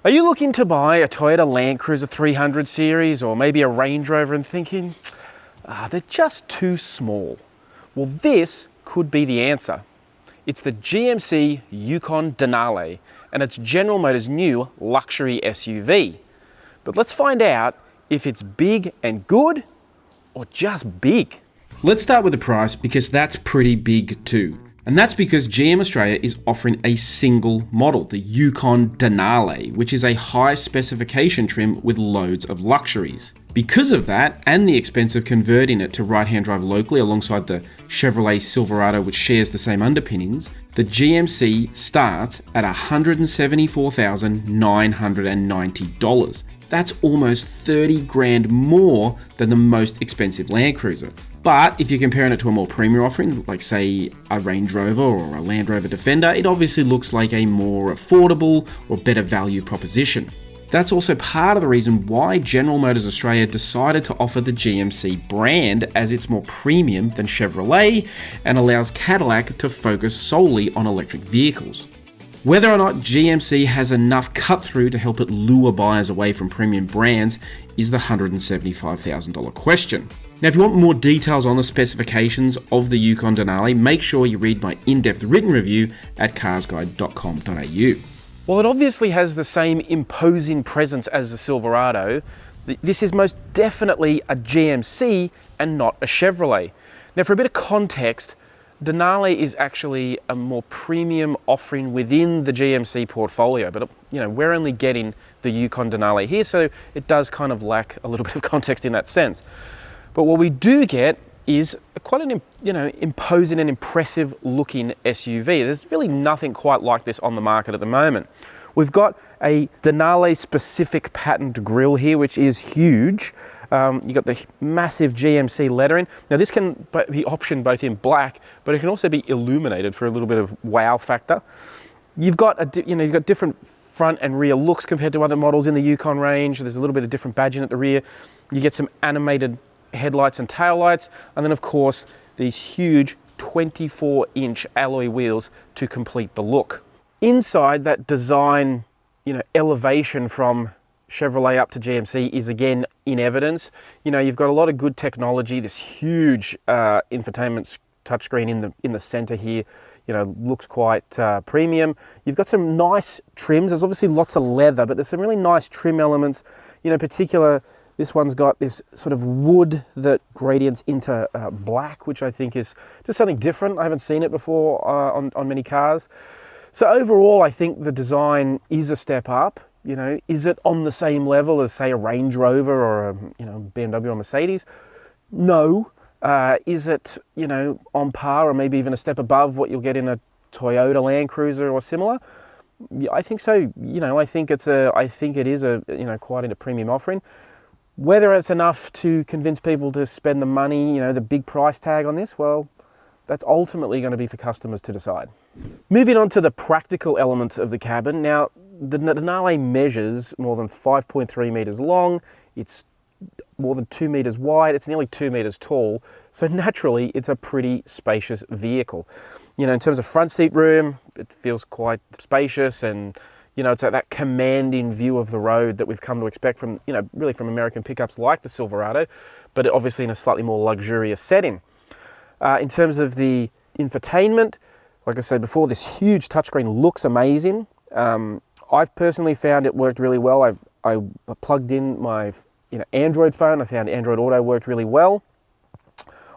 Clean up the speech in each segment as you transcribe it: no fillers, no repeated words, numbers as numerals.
Are you looking to buy a Toyota LandCruiser 300 series or maybe a Range Rover and thinking, they're just too small? Well, this could be the answer. It's the GMC Yukon Denali, and it's General Motors' new luxury SUV. But let's find out if it's big and good or just big. Let's start with the price because that's pretty big too. And that's because GM Australia is offering a single model, the Yukon Denali, which is a high specification trim with loads of luxuries. Because of that, and the expense of converting it to right-hand drive locally alongside the Chevrolet Silverado, which shares the same underpinnings, the GMC starts at $174,990. That's almost 30 grand more than the most expensive Land Cruiser. But if you're comparing it to a more premium offering, like say a Range Rover or a Land Rover Defender, it obviously looks like a more affordable or better value proposition. That's also part of the reason why General Motors Australia decided to offer the GMC brand, as it's more premium than Chevrolet and allows Cadillac to focus solely on electric vehicles. Whether or not GMC has enough cut through to help it lure buyers away from premium brands is the $175,000 question. Now, if you want more details on the specifications of the Yukon Denali, make sure you read my in-depth written review at carsguide.com.au. While it obviously has the same imposing presence as the Silverado, this is most definitely a GMC and not a Chevrolet. Now, for a bit of context, Denali is actually a more premium offering within the GMC portfolio, but we're only getting the Yukon Denali here, so it does kind of lack a little bit of context in that sense. But what we do get is quite an imposing and impressive looking SUV. There's really nothing quite like this on the market at the moment. We've got a Denali specific patterned grille here, which is huge. You've got the massive GMC lettering. Now this can be optioned both in black, but it can also be illuminated for a little bit of wow factor. You've got you've got different front and rear looks compared to other models in the Yukon range. There's a little bit of different badging at the rear. You get some animated headlights and taillights, and then of course these huge 24-inch alloy wheels to complete the look. Inside, that design, elevation from Chevrolet up to GMC is again in evidence. You've got a lot of good technology. This huge infotainment touchscreen in the center here, looks quite premium. You've got some nice trims. There's obviously lots of leather, but there's some really nice trim elements. In particular, this one's got this sort of wood that gradients into black, which I think is just something different. I haven't seen it before on many cars. So overall, I think the design is a step up. Is it on the same level as, say, a Range Rover or a BMW or Mercedes? No. Is it, on par or maybe even a step above what you'll get in a Toyota LandCruiser or similar? Yeah, I think so. I think it is a quite a premium offering. Whether it's enough to convince people to spend the money, the big price tag on this, well, that's ultimately going to be for customers to decide. Moving on to the practical elements of the cabin. Now, the Denali measures more than 5.3 meters long. It's more than 2 meters wide. It's nearly 2 meters tall. So naturally, it's a pretty spacious vehicle. In terms of front seat room, it feels quite spacious, and it's that commanding view of the road that we've come to expect from, really from American pickups like the Silverado, but obviously in a slightly more luxurious setting. In terms of the infotainment, like I said before, this huge touchscreen looks amazing. I've personally found it worked really well. I plugged in my Android phone. I found Android Auto worked really well.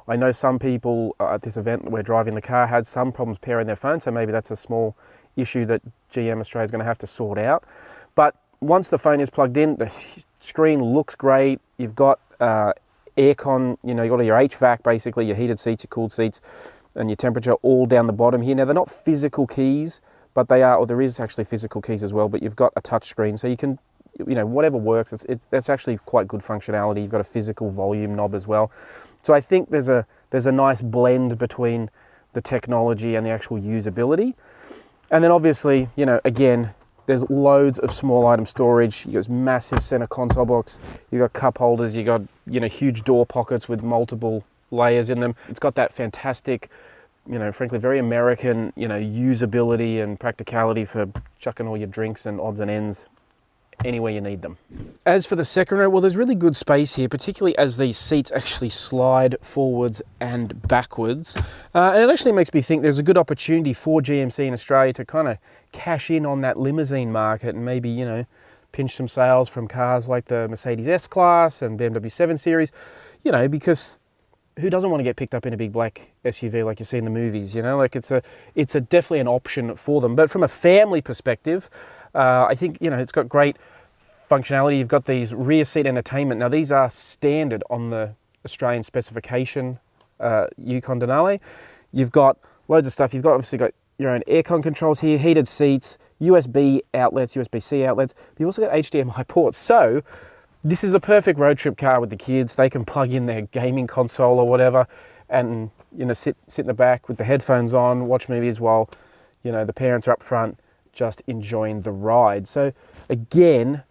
I know some people at this event that we're driving the car had some problems pairing their phone, so maybe that's a small issue that GM Australia is going to have to sort out. But once the phone is plugged in, the screen looks great. You've got aircon, you've got your HVAC, basically, your heated seats, your cooled seats, and your temperature all down the bottom here. Now, they're not physical keys, but they are, or there is actually physical keys as well, but you've got a touch screen, so you can, whatever works, that's actually quite good functionality. You've got a physical volume knob as well. So I think there's a nice blend between the technology and the actual usability. And then obviously, again, there's loads of small item storage. You've got this massive center console box. You've got cup holders. You've got, huge door pockets with multiple layers in them. It's got that fantastic, frankly, very American, usability and practicality for chucking all your drinks and odds and ends anywhere you need them. As for the second row, well, there's really good space here, particularly as these seats actually slide forwards and backwards. And it actually makes me think there's a good opportunity for GMC in Australia to kind of cash in on that limousine market and maybe, you know, pinch some sales from cars like the Mercedes S-Class and BMW 7 Series, you know, because who doesn't want to get picked up in a big black SUV like you see in the movies, you know? Like it's a definitely an option for them. But from a family perspective, I think, you know, it's got great functionality. You've got these rear seat entertainment. Now these are standard on the Australian specification Yukon Denali. You've got loads of stuff. You've got obviously got your own aircon controls here, heated seats, USB outlets, USB-C outlets. But you've also got HDMI ports. So this is the perfect road trip car with the kids. They can plug in their gaming console or whatever and, you know, sit in the back with the headphones on, watch movies while, you know, the parents are up front just enjoying the ride. So again,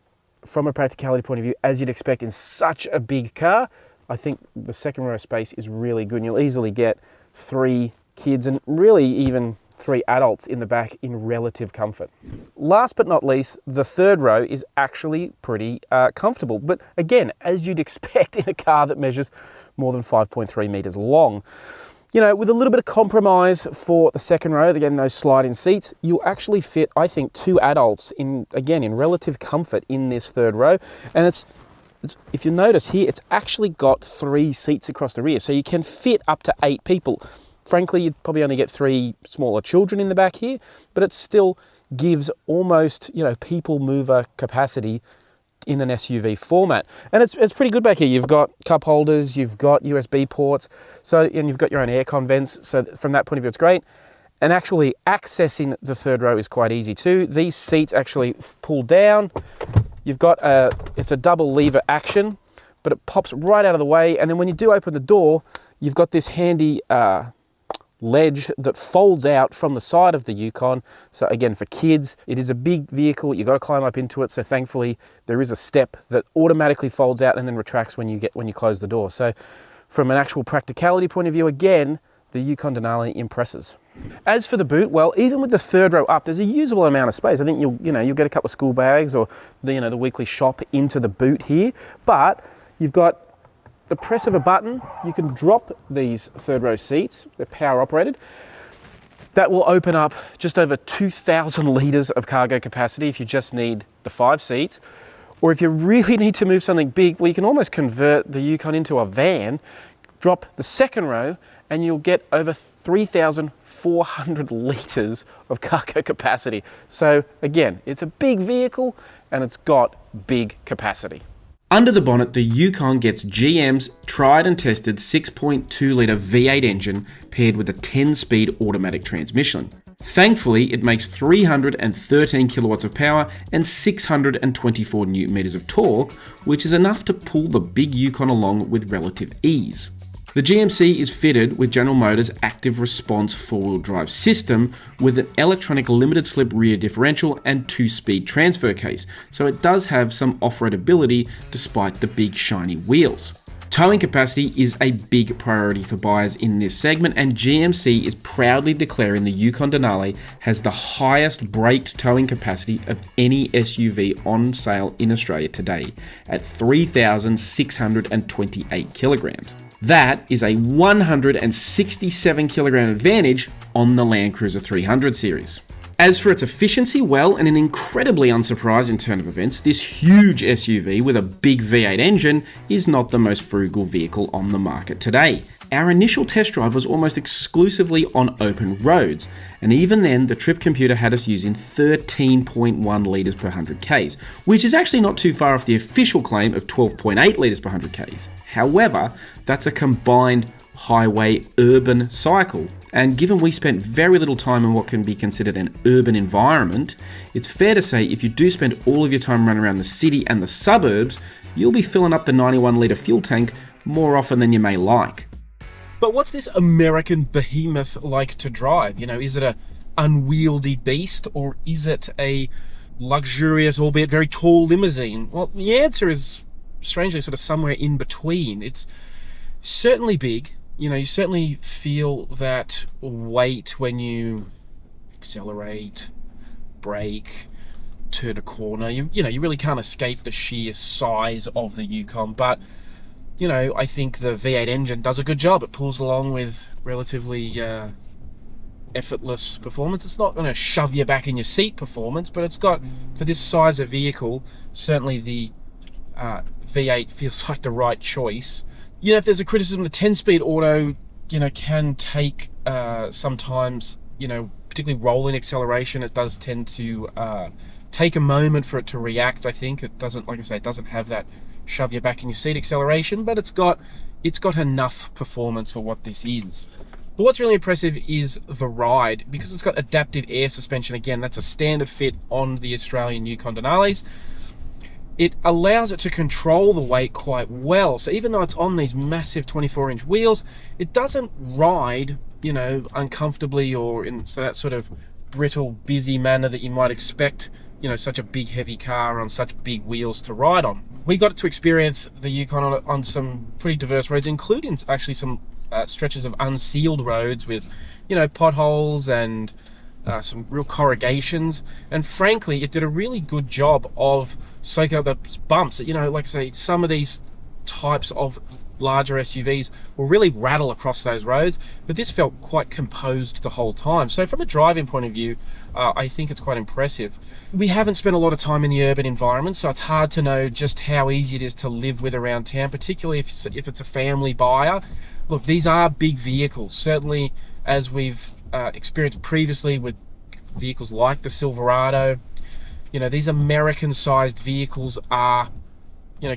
from a practicality point of view, as you'd expect in such a big car, I think the second row space is really good. And you'll easily get 3 kids and really even 3 adults in the back in relative comfort. Last but not least, the third row is actually pretty comfortable. But again, as you'd expect in a car that measures more than 5.3 meters long. You know, with a little bit of compromise for the second row, again, those sliding seats, you'll actually fit, I think, 2 adults in relative comfort in this third row. And it's if you notice here, it's actually got 3 seats across the rear. So you can fit up to 8 people. Frankly, you'd probably only get 3 smaller children in the back here, but it still gives almost, you know, people mover capacity in an SUV format. And it's pretty good back here. You've got cup holders, you've got USB ports, and you've got your own aircon vents. So from that point of view, it's great. And actually accessing the third row is quite easy too. These seats actually pull down. You've got it's a double lever action, but it pops right out of the way. And then when you do open the door, you've got this handy ledge that folds out from the side of the Yukon. So again, for kids, it is a big vehicle. You've got to climb up into it. So thankfully, there is a step that automatically folds out and then retracts when you close the door. So from an actual practicality point of view, again, the Yukon Denali impresses. As for the boot, well, even with the third row up, there's a usable amount of space. I think you'll get a couple of school bags or the weekly shop into the boot here. But you've got the press of a button, you can drop these third row seats. They're power operated. That will open up just over 2,000 litres of cargo capacity if you just need the 5 seats. Or if you really need to move something big, well, you can almost convert the Yukon into a van, drop the second row, and you'll get over 3,400 litres of cargo capacity. So again, it's a big vehicle and it's got big capacity. Under the bonnet, the Yukon gets GM's tried and tested 6.2 litre V8 engine paired with a 10-speed automatic transmission. Thankfully, it makes 313 kilowatts of power and 624 newton meters of torque, which is enough to pull the big Yukon along with relative ease. The GMC is fitted with General Motors' active response four-wheel drive system with an electronic limited slip rear differential and 2-speed transfer case, so it does have some off-road ability despite the big shiny wheels. Towing capacity is a big priority for buyers in this segment, and GMC is proudly declaring the Yukon Denali has the highest braked towing capacity of any SUV on sale in Australia today at 3,628 kilograms. That is a 167 kilogram advantage on the LandCruiser 300 series. As for its efficiency, well, in an incredibly unsurprising turn of events, this huge SUV with a big V8 engine is not the most frugal vehicle on the market today. Our initial test drive was almost exclusively on open roads, and even then the trip computer had us using 13.1 litres per 100 Ks, which is actually not too far off the official claim of 12.8 litres per 100 Ks. However, that's a combined highway urban cycle, and given we spent very little time in what can be considered an urban environment, it's fair to say if you do spend all of your time running around the city and the suburbs, you'll be filling up the 91 litre fuel tank more often than you may like. But what's this American behemoth like to drive? Is it a unwieldy beast, or is it a luxurious, albeit very tall limousine? Well, the answer is strangely sort of somewhere in between. It's certainly big. You certainly feel that weight when you accelerate, brake, turn a corner. You really can't escape the sheer size of the Yukon, but I think the V8 engine does a good job. It pulls along with relatively effortless performance. It's not going to shove you back in your seat performance, but it's got, for this size of vehicle, certainly the V8 feels like the right choice. If there's a criticism, the 10-speed auto, can take sometimes, particularly rolling acceleration, it does tend to take a moment for it to react. I think it doesn't, like I say, it doesn't have that shove you back in your seat acceleration, but it's got enough performance for what this is. But what's really impressive is the ride, because it's got adaptive air suspension. Again, that's a standard fit on the Australian Yukon Denalis. It allows it to control the weight quite well. So even though it's on these massive 24-inch wheels, it doesn't ride, uncomfortably or in that sort of brittle, busy manner that you might expect, such a big, heavy car on such big wheels to ride on. We got to experience the Yukon on some pretty diverse roads, including actually some stretches of unsealed roads with, potholes and some real corrugations. And frankly, it did a really good job of soaking up the bumps. Like I say, some of these types of larger SUVs will really rattle across those roads, but this felt quite composed the whole time. So from a driving point of view, I think it's quite impressive. We haven't spent a lot of time in the urban environment, so it's hard to know just how easy it is to live with around town, particularly if it's a family buyer. Look, these are big vehicles, certainly as we've experienced previously with vehicles like the Silverado. These American-sized vehicles are,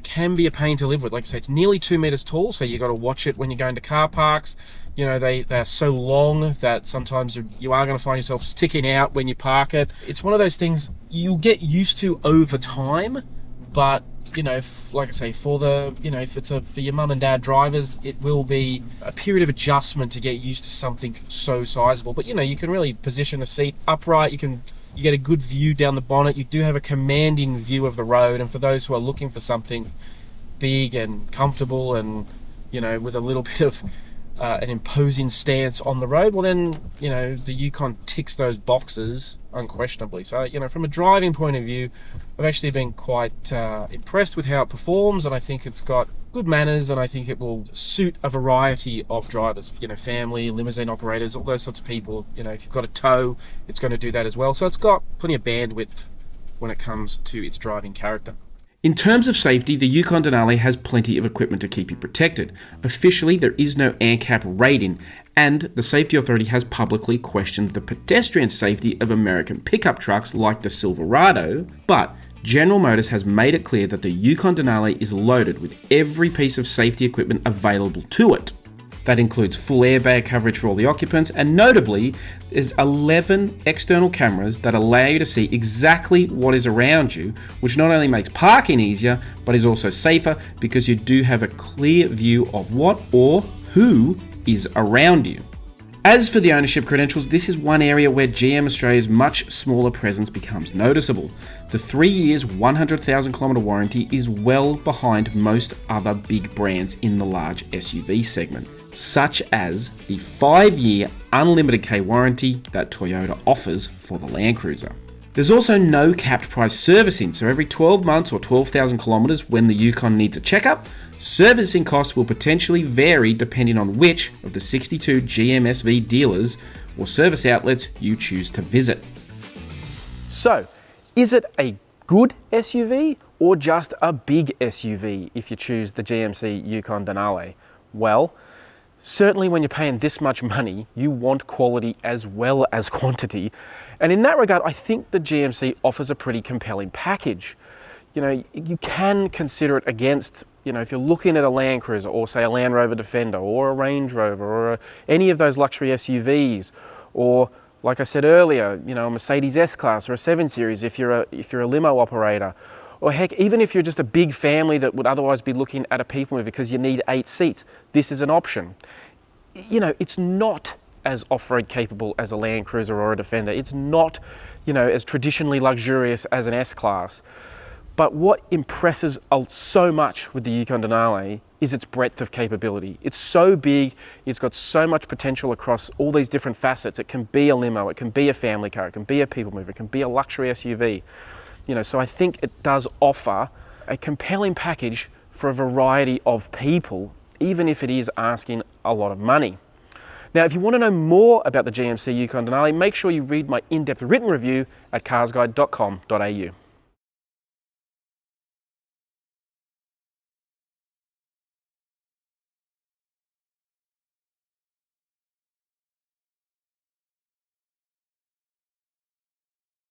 can be a pain to live with. Like I say, it's nearly 2 meters tall, so you got to watch it when you go into car parks. They're so long that sometimes you are going to find yourself sticking out when you park it. It's one of those things you'll get used to over time, but like I say, for your mum and dad drivers, it will be a period of adjustment to get used to something so sizable. But you can really position the seat upright. You get a good view down the bonnet. You do have a commanding view of the road, and for those who are looking for something big and comfortable and with a little bit of an imposing stance on the road, well then the Yukon ticks those boxes unquestionably. So from a driving point of view, I've actually been quite impressed with how it performs, and I think it's got good manners, and I think it will suit a variety of drivers, family, limousine operators, all those sorts of people. If you've got a tow, it's going to do that as well. So it's got plenty of bandwidth when it comes to its driving character. In terms of safety, the Yukon Denali has plenty of equipment to keep you protected. Officially, there is no ANCAP rating, and the Safety Authority has publicly questioned the pedestrian safety of American pickup trucks like the Silverado, but General Motors has made it clear that the Yukon Denali is loaded with every piece of safety equipment available to it. That includes full airbag coverage for all the occupants, and notably, there's 11 external cameras that allow you to see exactly what is around you, which not only makes parking easier, but is also safer because you do have a clear view of what or who is around you. As for the ownership credentials, this is one area where GM Australia's much smaller presence becomes noticeable. The 3 years, 100,000 kilometre warranty is well behind most other big brands in the large SUV segment, such as the 5-year unlimited K warranty that Toyota offers for the LandCruiser. There's also no capped price servicing, so every 12 months or 12,000 kilometres when the Yukon needs a checkup, servicing costs will potentially vary depending on which of the 62 GMSV dealers or service outlets you choose to visit. So, is it a good SUV or just a big SUV if you choose the GMC Yukon Denali? Well, certainly when you're paying this much money, you want quality as well as quantity. And in that regard, I think the GMC offers a pretty compelling package. You can consider it against, if you're looking at a Land Cruiser or say a Land Rover Defender or a Range Rover or any of those luxury SUVs, or like I said earlier, a Mercedes S-Class or a 7 Series if you're a limo operator, or heck, even if you're just a big family that would otherwise be looking at a people mover because you need 8 seats, this is an option. It's not as off-road capable as a Land Cruiser or a Defender. It's not, as traditionally luxurious as an S-Class. But what impresses so much with the Yukon Denali is its breadth of capability. It's so big, it's got so much potential across all these different facets. It can be a limo, it can be a family car, it can be a people mover, it can be a luxury SUV. So I think it does offer a compelling package for a variety of people, even if it is asking a lot of money. Now, if you want to know more about the GMC Yukon Denali, make sure you read my in-depth written review at carsguide.com.au.